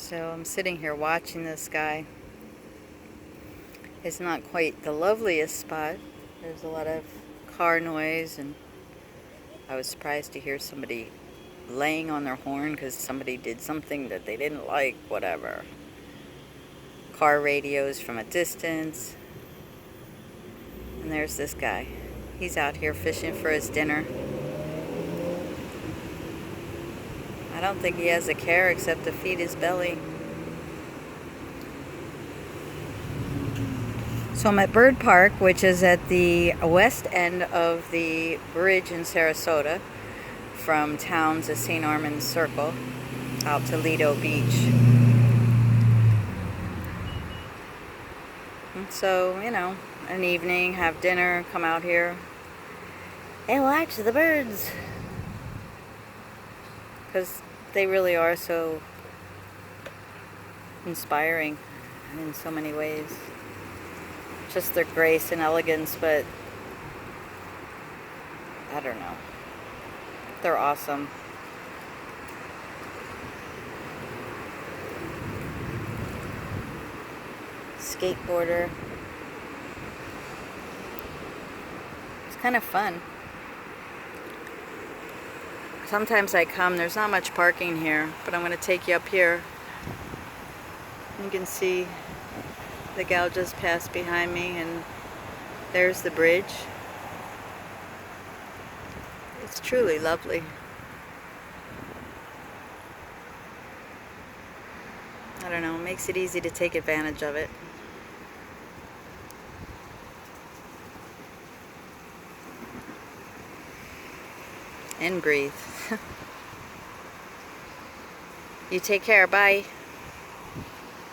So I'm sitting here watching this guy. It's not quite the loveliest spot. There's a lot of car noise, and I was surprised to hear somebody laying on their horn because somebody did something that they didn't like, whatever. Car radios from a distance. And there's this guy. He's out here fishing for his dinner. I don't think he has a care except to feed his belly. So I'm at Bird Park, which is at the west end of the bridge in Sarasota, from town to St. Armand's Circle, out to Lido Beach. And so, an evening, have dinner, come out here, and watch the birds. Because they really are so inspiring in so many ways. Just their grace and elegance, but I don't know. They're awesome. Skateboarder. It's kind of fun. Sometimes I come, there's not much parking here, but I'm going to take you up here. You can see the gal just passed behind me, and there's the bridge. It's truly lovely. I don't know, it makes it easy to take advantage of it. And breathe. You take care, bye.